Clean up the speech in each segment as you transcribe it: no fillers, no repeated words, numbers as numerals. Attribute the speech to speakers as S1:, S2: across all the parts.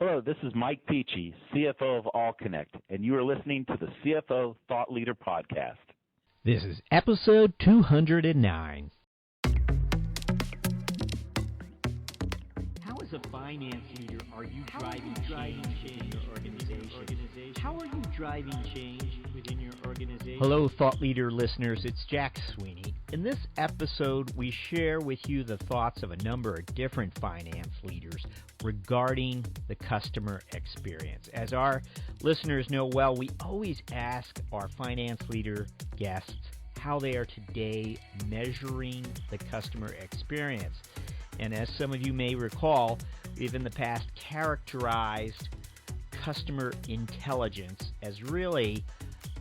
S1: Hello, this is Mike Picchi, CFO of Allconnect, and you are listening to the CFO Thought Leader podcast.
S2: This is episode 209. How as a finance leader are you driving change in your organization? How are you driving change within your organization? Hello, Thought Leader listeners. It's Jack Sweeney. In this episode, we share with you the thoughts of a number of different finance leaders regarding the customer experience. As our listeners know well, we always ask our finance leader guests how they are today measuring the customer experience. And as some of you may recall, we've in the past characterized customer intelligence as really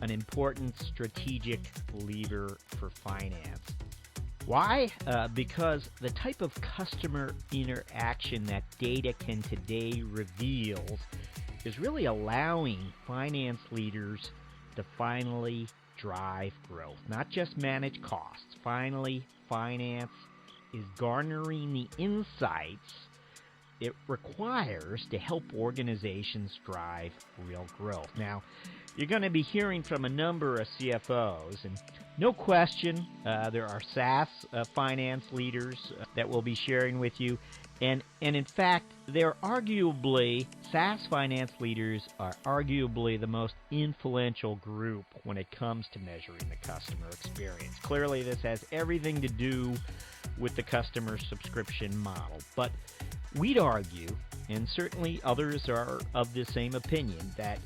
S2: an important strategic lever for finance. Why? Because the type of customer interaction that data can today reveal is really allowing finance leaders to finally drive growth, not just manage costs. Finally, finance is garnering the insights it requires to help organizations drive real growth. Now, you're going to be hearing from a number of CFOs, and no question, there are SaaS finance leaders that we'll be sharing with you. And in fact, SaaS finance leaders are arguably the most influential group when it comes to measuring the customer experience. Clearly, this has everything to do with the customer subscription model. But we'd argue, and certainly others are of the same opinion, that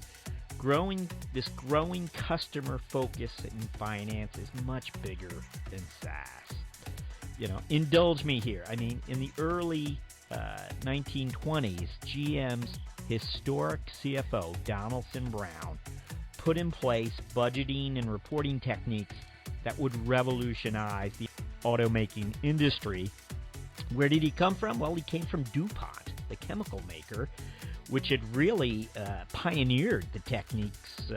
S2: this growing customer focus in finance is much bigger than SaaS. Indulge me here. I mean, in the early 1920s, GM's historic CFO, Donaldson Brown, put in place budgeting and reporting techniques that would revolutionize the automaking industry. Where did he come from? Well, he came from DuPont, the chemical maker, which had really pioneered the techniques.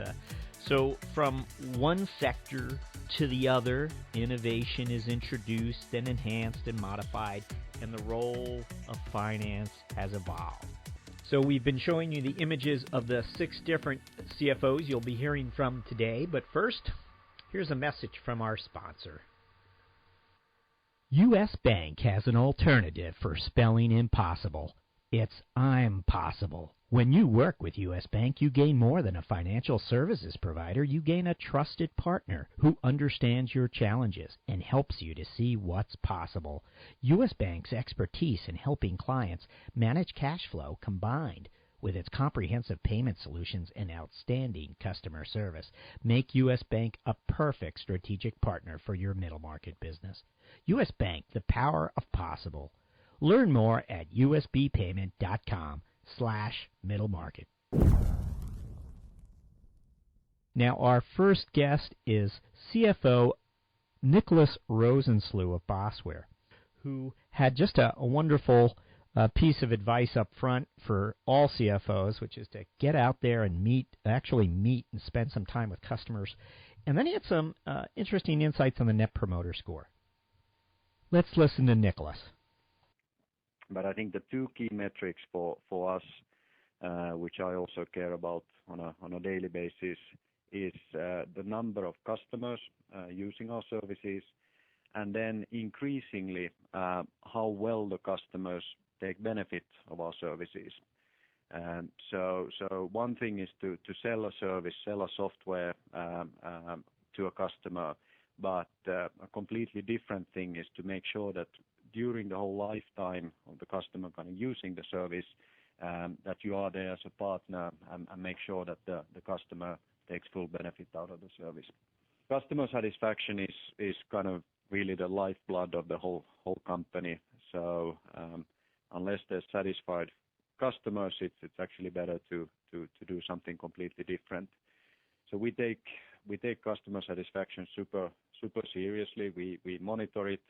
S2: So from one sector to the other, innovation is introduced and enhanced and modified, and the role of finance has evolved. So we've been showing you the images of the 6 different CFOs you'll be hearing from today, but first, here's a message from our sponsor. U.S. Bank has an alternative for spelling impossible. It's I'm possible. When you work with U.S. Bank, you gain more than a financial services provider. You gain a trusted partner who understands your challenges and helps you to see what's possible. U.S. Bank's expertise in helping clients manage cash flow, combined with its comprehensive payment solutions and outstanding customer service, make U.S. Bank a perfect strategic partner for your middle market business. U.S. Bank, the power of possible. Learn more at usbpayment.com/middle market. Now, our first guest is CFO Niclas Rosenlew of Basware, who had just a wonderful piece of advice up front for all CFOs, which is to get out there and actually meet and spend some time with customers. And then he had some interesting insights on the Net Promoter Score. Let's listen to Niclas.
S3: But I think the 2 key metrics for us, which I also care about on a daily basis, is the number of customers using our services, and then increasingly how well the customers take benefit of our services. So one thing is to sell a service, sell a software to a customer, but a completely different thing is to make sure that during the whole lifetime of the customer kind of using the service, that you are there as a partner and make sure that the customer takes full benefit out of the service. Customer satisfaction is kind of really the lifeblood of the whole company. So unless there's satisfied customers, it's actually better to do something completely different. So we take customer satisfaction super seriously. We monitor it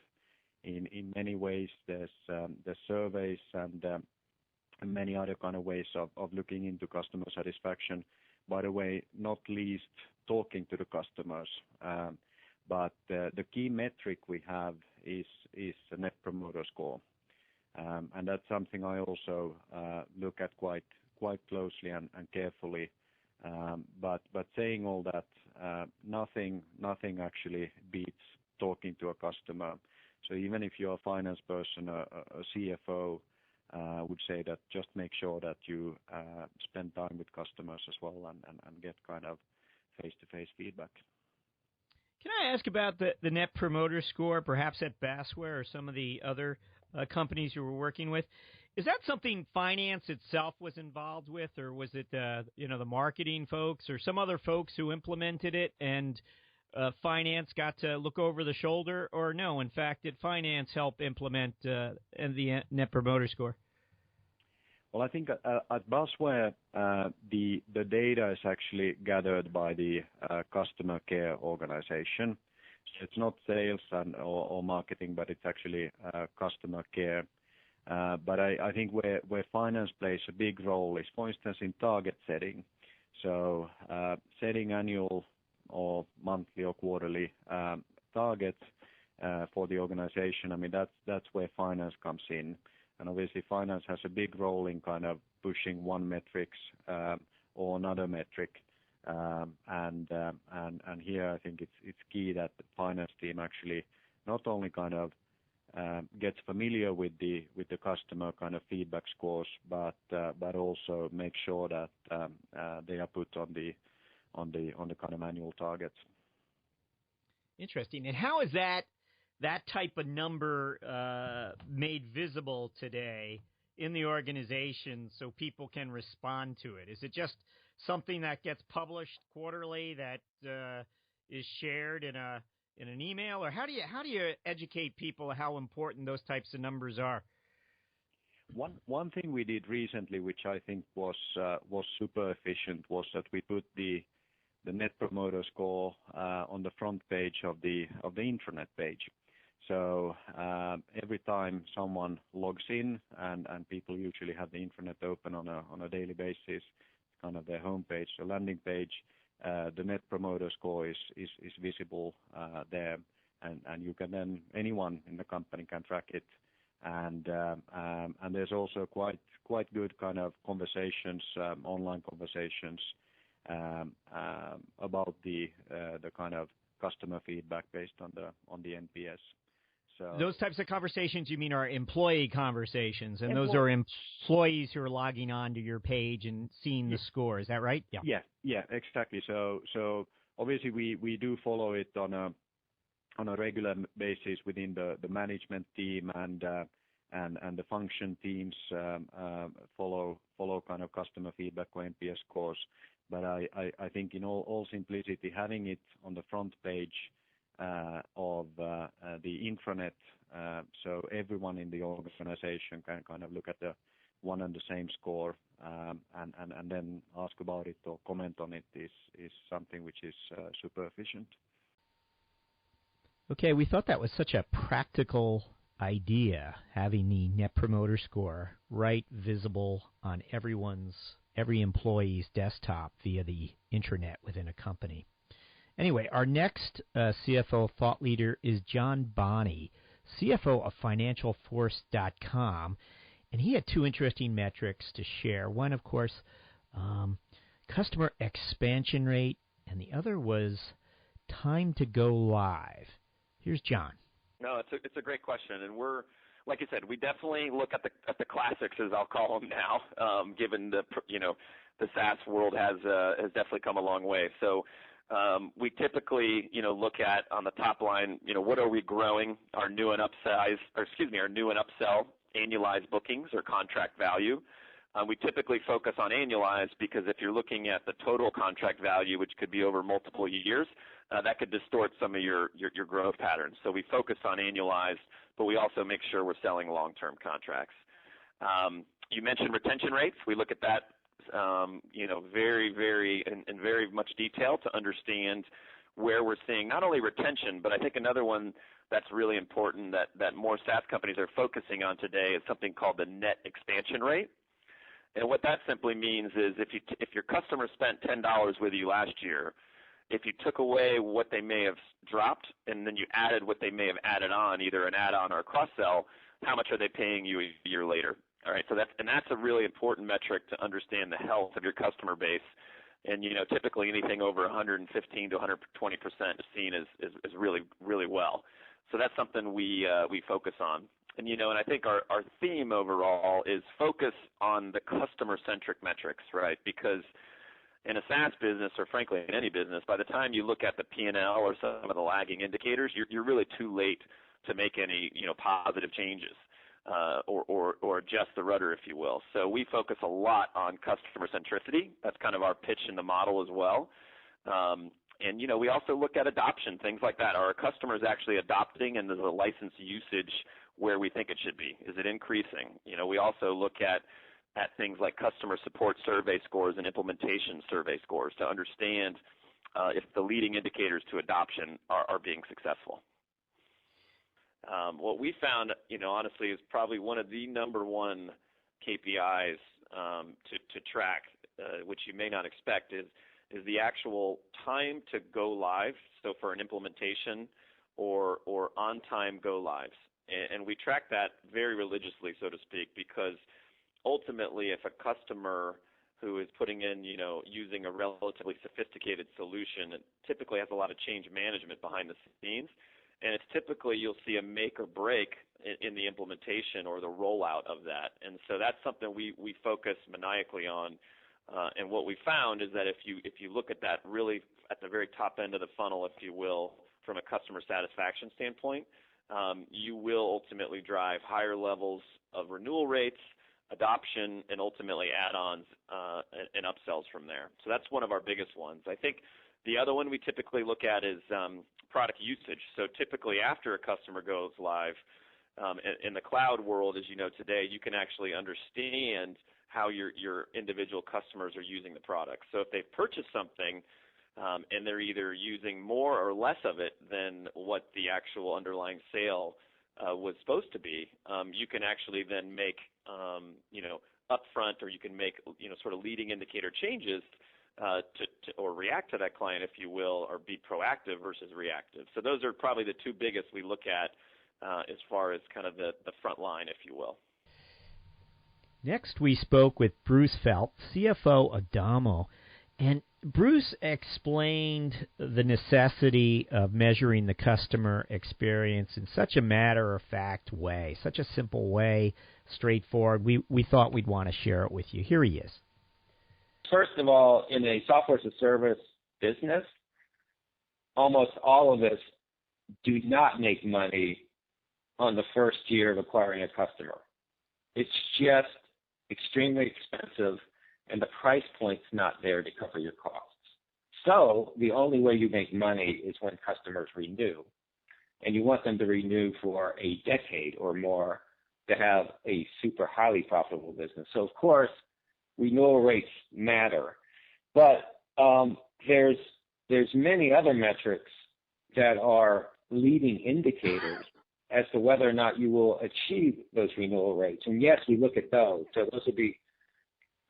S3: in many ways. There's surveys and many other kind of ways of looking into customer satisfaction. By the way, not least talking to the customers. But the key metric we have is a Net Promoter Score. And that's something I also look at quite quite closely and carefully. But saying all that, nothing actually beats talking to a customer. So even if you're a finance person, a CFO, would say that just make sure that you spend time with customers as well and get kind of face-to-face feedback.
S2: Can I ask about the Net Promoter Score, perhaps at Basware or some of the other companies you were working with? Is that something finance itself was involved with, or was it the marketing folks or some other folks who implemented it and finance got to look over the shoulder? Or no, in fact, did finance help implement the Net Promoter Score?
S3: Well, I think at Basware, the data is actually gathered by the customer care organization. So it's not sales or marketing, but it's actually customer care. But I think where finance plays a big role is, for instance, in target setting. So setting annual or monthly or quarterly targets for the organization. I mean, that's where finance comes in. And obviously, finance has a big role in kind of pushing one metrics or another metric. And here, I think it's key that the finance team actually not only kind of gets familiar with the customer kind of feedback scores, but also make sure that they are put on the kind of annual targets.
S2: Interesting. And how is that type of number made visible today in the organization so people can respond to it? Is it just something that gets published quarterly that is shared in an email, or how do you educate people how important those types of numbers are?
S3: One thing we did recently, which I think was super efficient, was that we put the Net Promoter Score on the front page of the intranet page. So every time someone logs in, and people usually have the intranet open on a daily basis, kind of their home page, the landing page, the Net Promoter Score is visible there, and you can then, anyone in the company can track it, and there's also quite good kind of conversations, online conversations about the kind of customer feedback based on the NPS. So
S2: those types of conversations, you mean, are employee conversations, and those are employees who are logging on to your page and seeing the score. Is that right?
S3: Yeah, exactly. So obviously we do follow it on a regular basis within the management team, and the function teams follow kind of customer feedback or NPS scores. But I think in all simplicity, having it on the front page of the intranet, so everyone in the organization can kind of look at the one and the same score, and then ask about it or comment on it is something which is super efficient.
S2: Okay, we thought that was such a practical idea, having the Net Promoter Score right visible on every employee's desktop via the intranet within a company. Anyway, our next CFO thought leader is John Bonney, CFO of FinancialForce.com, and he had two interesting metrics to share. One, of course, customer expansion rate, and the other was time to go live. Here's John.
S4: No, it's a great question, and we're, like I said, we definitely look at the classics, as I'll call them now, given the SaaS world has definitely come a long way. So we typically look at on the top line, what are we growing our new and upsell annualized bookings or contract value. We typically focus on annualized because if you're looking at the total contract value, which could be over multiple years, that could distort some of your growth patterns. So we focus on annualized, but we also make sure we're selling long-term contracts. You mentioned retention rates. We look at that, very, very in very much detail to understand where we're seeing not only retention, but I think another one that's really important that more SaaS companies are focusing on today is something called the net expansion rate. And what that simply means is if your customer spent $10 with you last year, if you took away what they may have dropped and then you added what they may have added on, either an add-on or a cross-sell, how much are they paying you a year later? All right, so that's a really important metric to understand the health of your customer base. And typically anything over 115 to 120% is seen as really, really well. So that's something we focus on. And and I think our theme overall is focus on the customer-centric metrics, right? Because in a SaaS business, or frankly in any business, by the time you look at the P&L or some of the lagging indicators, you're really too late to make any positive changes or adjust the rudder, if you will. So we focus a lot on customer centricity. That's kind of our pitch in the model as well. And we also look at adoption, things like that. Are our customers actually adopting, and is the license usage where we think it should be? Is it increasing? We also look at things like customer support survey scores and implementation survey scores to understand if the leading indicators to adoption are being successful. What we found, honestly, is probably one of the number one KPIs to track, which you may not expect, is the actual time to go live, so for an implementation or on-time go lives. And we track that very religiously, so to speak, because ultimately if a customer who is putting in, using a relatively sophisticated solution, it typically has a lot of change management behind the scenes, and it's typically you'll see a make or break in the implementation or the rollout of that. And so that's something we focus maniacally on. And what we found is that if you look at that really at the very top end of the funnel, if you will, from a customer satisfaction standpoint, you will ultimately drive higher levels of renewal rates, adoption, and ultimately add-ons and upsells from there. So that's one of our biggest ones. I think the other one we typically look at is product usage. So typically after a customer goes live, in the cloud world, as you know today, you can actually understand how your individual customers are using the product. So if they've purchased something and they're either using more or less of it than what the actual underlying sale was supposed to be, you can actually then make upfront, or you can make sort of leading indicator changes to or react to that client, if you will, or be proactive versus reactive. So those are probably the two biggest we look at as far as kind of the front line, if you will.
S2: Next, we spoke with Bruce Felt, CFO of Domo, and Bruce explained the necessity of measuring the customer experience in such a matter-of-fact way, such a simple way, straightforward. We thought we'd want to share it with you. Here he is.
S5: First of all, in a software as a service business, almost all of us do not make money on the first year of acquiring a customer. It's just extremely expensive, and the price point's not there to cover your costs. So the only way you make money is when customers renew, and you want them to renew for a decade or more to have a super highly profitable business. So of course, renewal rates matter, but there's many other metrics that are leading indicators as to whether or not you will achieve those renewal rates. And yes, we look at those. So those would be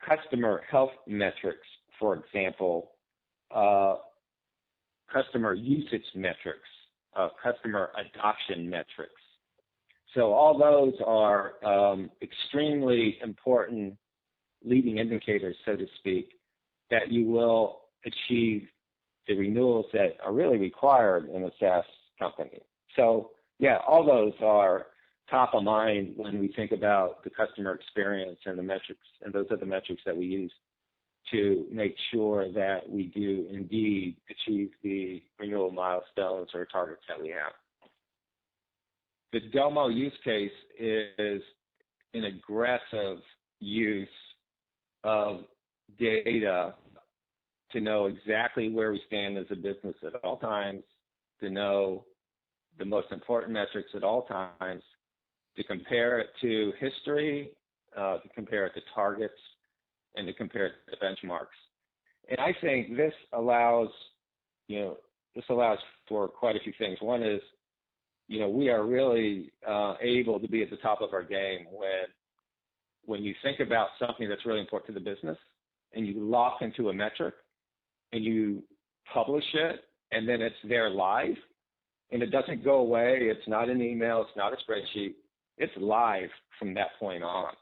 S5: customer health metrics, for example, customer usage metrics, customer adoption metrics. So all those are extremely important leading indicators, so to speak, that you will achieve the renewals that are really required in a SaaS company. So yeah, all those are top of mind when we think about the customer experience and the metrics, and those are the metrics that we use to make sure that we do indeed achieve the renewal milestones or targets that we have. The Domo use case is an aggressive use of data to know exactly where we stand as a business at all times, to know the most important metrics at all times, to compare it to history, to compare it to targets, and to compare it to benchmarks. And I think this allows for quite a few things. One is, we are really able to be at the top of our game when you think about something that's really important to the business and you lock into a metric and you publish it, and then it's there live, and it doesn't go away. It's not an email. It's not a spreadsheet. It's live from that point on.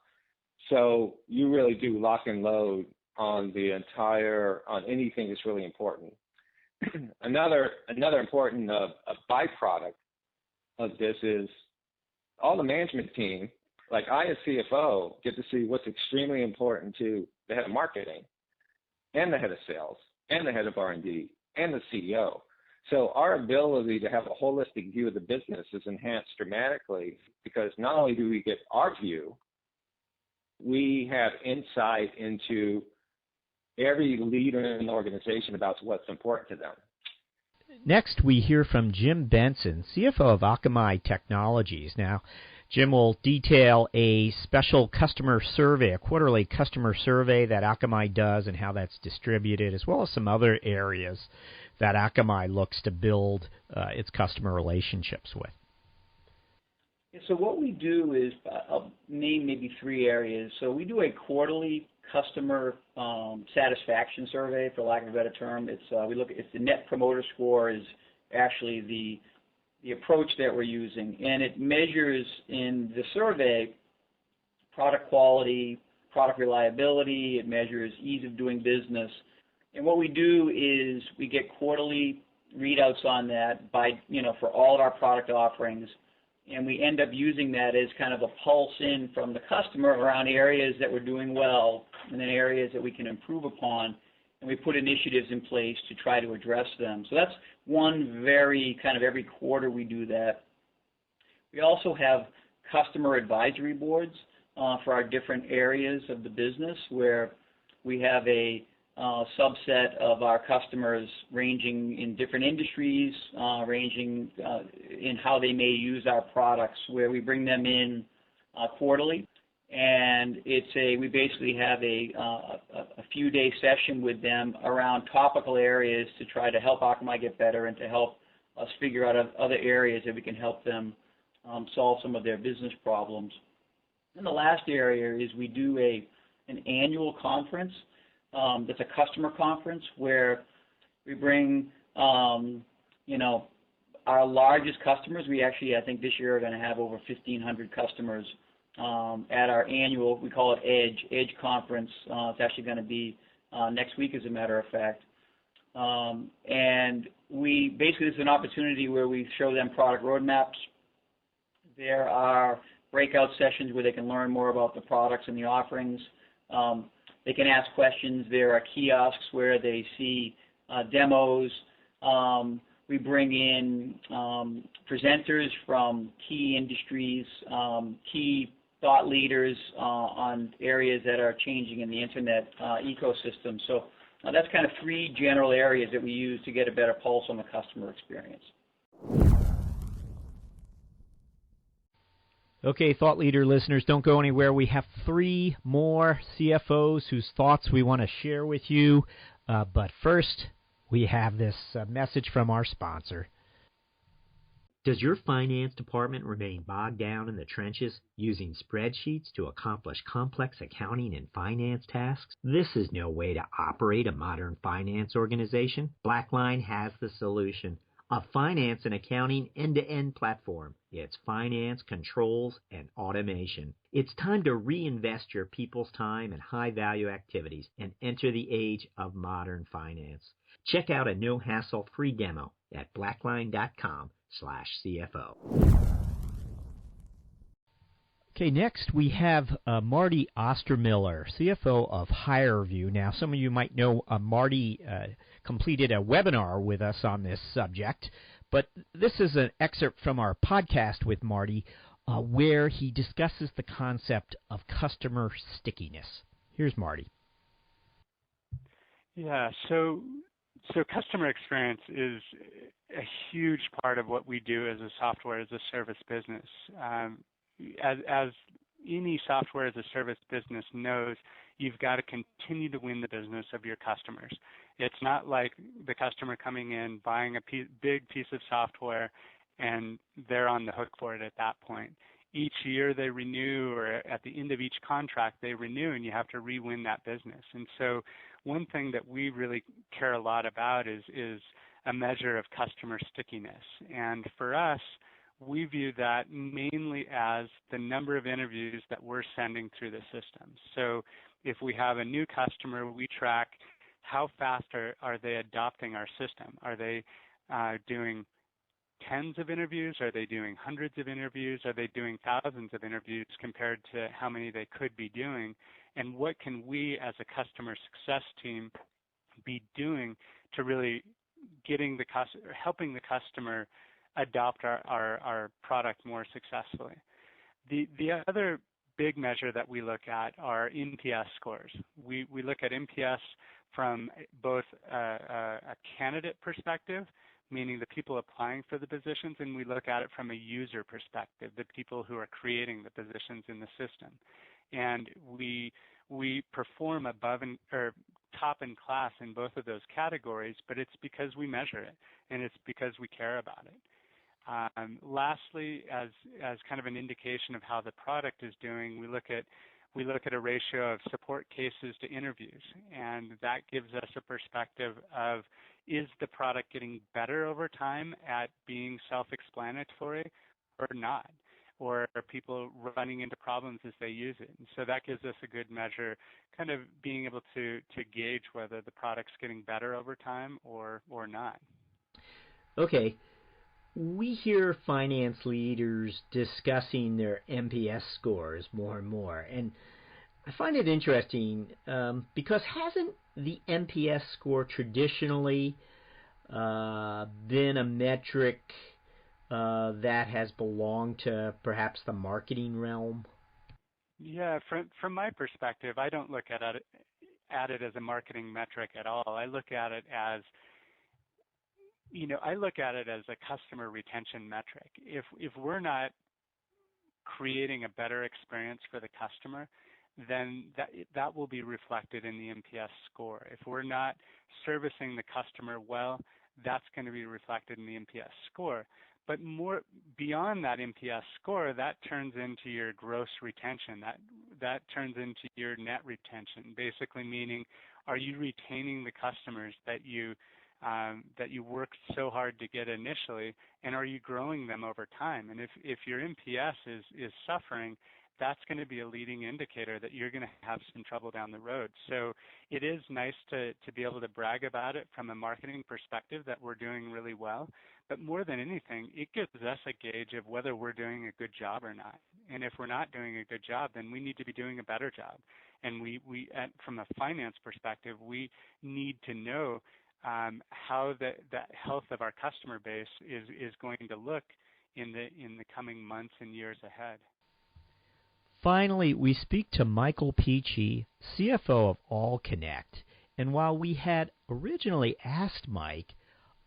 S5: So you really do lock and load on anything that's really important. Another important byproduct of this is all the management team, like I as CFO, get to see what's extremely important to the head of marketing and the head of sales and the head of R&D and the CEO. So our ability to have a holistic view of the business is enhanced dramatically because not only do we get our view, we have insight into every leader in the organization about what's important to them.
S2: Next, we hear from Jim Benson, CFO of Akamai Technologies. Now, Jim will detail a special customer survey, a quarterly customer survey that Akamai does and how that's distributed, as well as some other areas that Akamai looks to build its customer relationships with.
S6: So what we do is, I'll name maybe three areas. So we do a quarterly customer satisfaction survey, for lack of a better term. It's the Net Promoter Score is actually the approach that we're using, and it measures in the survey product quality, product reliability. It measures ease of doing business, and what we do is we get quarterly readouts on that for all of our product offerings. And we end up using that as kind of a pulse in from the customer around areas that we're doing well and then areas that we can improve upon. And we put initiatives in place to try to address them. So that's one every quarter we do that. We also have customer advisory boards for our different areas of the business where we have a subset of our customers ranging in different industries, ranging in how they may use our products, where we bring them in quarterly, and we basically have a few-day session with them around topical areas to try to help Akamai get better and to help us figure out other areas that we can help them solve some of their business problems. And the last area is we do an annual conference. That's a customer conference where we bring, our largest customers. We actually, I think this year are going to have over 1,500 customers at our annual, we call it Edge conference. It's actually going to be next week, as a matter of fact. And it's an opportunity where we show them product roadmaps. There are breakout sessions where they can learn more about the products and the offerings. They can ask questions. There are kiosks where they see demos. We bring in presenters from key industries, key thought leaders on areas that are changing in the Internet ecosystem. So that's kind of three general areas that we use to get a better pulse on the customer experience.
S2: Okay, Thought Leader listeners, don't go anywhere. We have three more CFOs whose thoughts we want to share with you. But first, we have this message from our sponsor. Does your finance department remain bogged down in the trenches using spreadsheets to accomplish complex accounting and finance tasks? This is no way to operate a modern finance organization. Blackline has the solution. A finance and accounting end-to-end platform. It's finance, controls, and automation. It's time to reinvest your people's time in high-value activities and enter the age of modern finance. Check out a no-hassle free demo at blackline.com/CFO. Okay, next we have Marty Ostermiller, CFO of HireVue. Now, some of you might know Marty completed a webinar with us on this subject, but this is an excerpt from our podcast with Marty where he discusses the concept of customer stickiness. Here's Marty.
S7: Yeah, so customer experience is a huge part of what we do as a software as a service business. As any software as a service business knows, you've got to continue to win the business of your customers. It's not like the customer coming in, buying a big piece of software, and they're on the hook for it at that point. Each year they renew, or at the end of each contract they renew, and you have to re-win that business. And so one thing that we really care a lot about is a measure of customer stickiness. And for us, we view that mainly as the number of interviews that we're sending through the system. So if we have a new customer, we track how fast are they adopting our system. Are they doing tens of interviews? Are they doing hundreds of interviews? Are they doing thousands of interviews compared to how many they could be doing? And what can we as a customer success team be doing to really helping the customer adopt our product more successfully? The other big measure that we look at are NPS scores. We look at NPS from both a candidate perspective, meaning the people applying for the positions, and we look at it from a user perspective, the people who are creating the positions in the system. And we perform top in class in both of those categories, but it's because we measure it, and it's because we care about it. Lastly, as kind of an indication of how the product is doing, we look at a ratio of support cases to interviews, and that gives us a perspective of, is the product getting better over time at being self-explanatory or not? Or are people running into problems as they use it? And so that gives us a good measure, kind of being able to gauge whether the product's getting better over time or not.
S2: Okay. We hear finance leaders discussing their NPS scores more and more, and I find it interesting because hasn't the NPS score traditionally been a metric that has belonged to perhaps the marketing realm?
S7: Yeah, from my perspective, I don't look at it as a marketing metric at all. I look at it as a customer retention metric. If we're not creating a better experience for the customer, then that will be reflected in the NPS score. If we're not servicing the customer well, that's going to be reflected in the NPS score. But more beyond that NPS score, that turns into your gross retention. That turns into your net retention, basically meaning, are you retaining the customers that you worked so hard to get initially, and are you growing them over time? And if your NPS is suffering, that's going to be a leading indicator that you're going to have some trouble down the road. So it is nice to be able to brag about it from a marketing perspective that we're doing really well. But more than anything, it gives us a gauge of whether we're doing a good job or not. And if we're not doing a good job, then we need to be doing a better job. And from a finance perspective, we need to know how the health of our customer base is going to look in the coming months and years ahead.
S2: Finally, we speak to Michael Picchi, CFO of Allconnect. And while we had originally asked Mike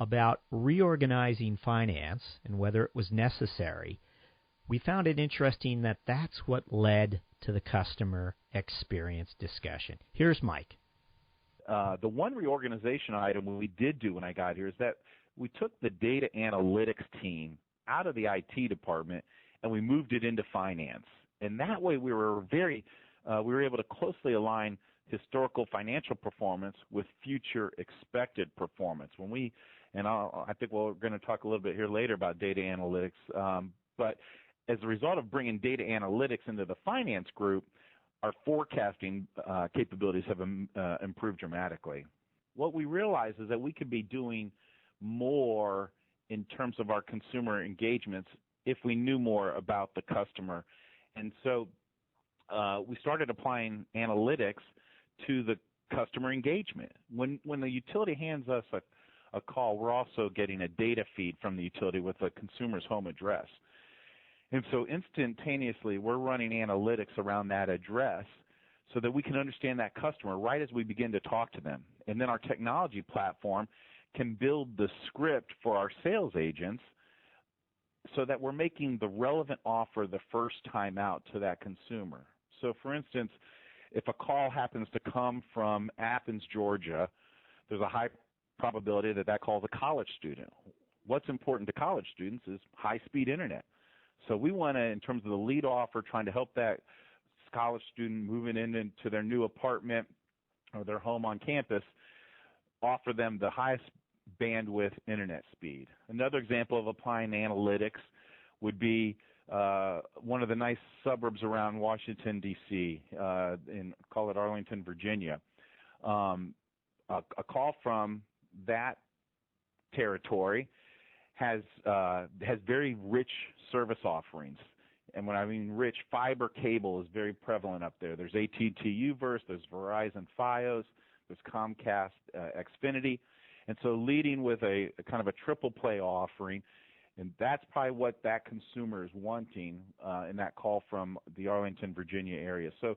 S2: about reorganizing finance and whether it was necessary, we found it interesting that that's what led to the customer experience discussion. Here's Mike.
S1: The one reorganization item we did do when I got here is that we took the data analytics team out of the IT department and we moved it into finance. And that way we were able to closely align historical financial performance with future expected performance. I think we're going to talk a little bit here later about data analytics, but as a result of bringing data analytics into the finance group, our forecasting capabilities have improved dramatically. What we realized is that we could be doing more in terms of our consumer engagements if we knew more about the customer. And so we started applying analytics to the customer engagement. When the utility hands us a call, we're also getting a data feed from the utility with the consumer's home address. And so instantaneously, we're running analytics around that address so that we can understand that customer right as we begin to talk to them. And then our technology platform can build the script for our sales agents so that we're making the relevant offer the first time out to that consumer. So, for instance, if a call happens to come from Athens, Georgia, there's a high probability that call's a college student. What's important to college students is high-speed internet. So we want to, in terms of the lead offer, trying to help that college student moving into their new apartment or their home on campus, offer them the highest bandwidth internet speed. Another example of applying analytics would be one of the nice suburbs around Washington, D.C., call it Arlington, Virginia. A call from that territory has very rich service offerings. And when I mean rich, fiber cable is very prevalent up there. There's AT&T UVerse, there's Verizon Fios, there's Comcast Xfinity. And so leading with a kind of a triple play offering, and that's probably what that consumer is wanting in that call from the Arlington, Virginia area. So,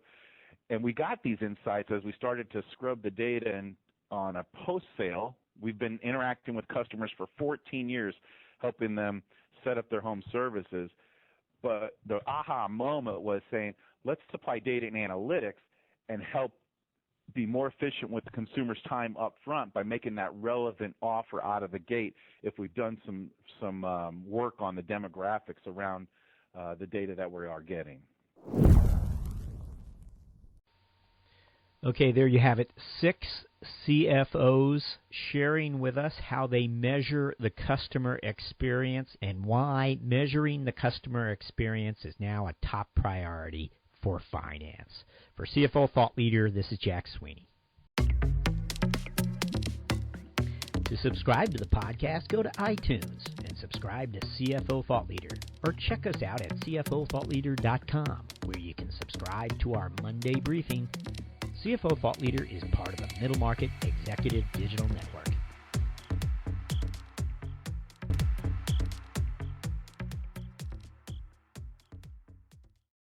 S1: and we got these insights as we started to scrub the data and on a post-sale. We've been interacting with customers for 14 years, helping them set up their home services. But the aha moment was saying, let's supply data and analytics and help be more efficient with the consumer's time up front by making that relevant offer out of the gate if we've done some work on the demographics around the data that we are getting.
S2: Okay, there you have it. 6 CFOs sharing with us how they measure the customer experience and why measuring the customer experience is now a top priority for finance. For CFO Thought Leader, this is Jack Sweeney. To subscribe to the podcast, go to iTunes and subscribe to CFO Thought Leader, or check us out at CFOThoughtLeader.com, where you can subscribe to our Monday briefing. CFO Thought Leader is part of the Middle Market Executive Digital Network.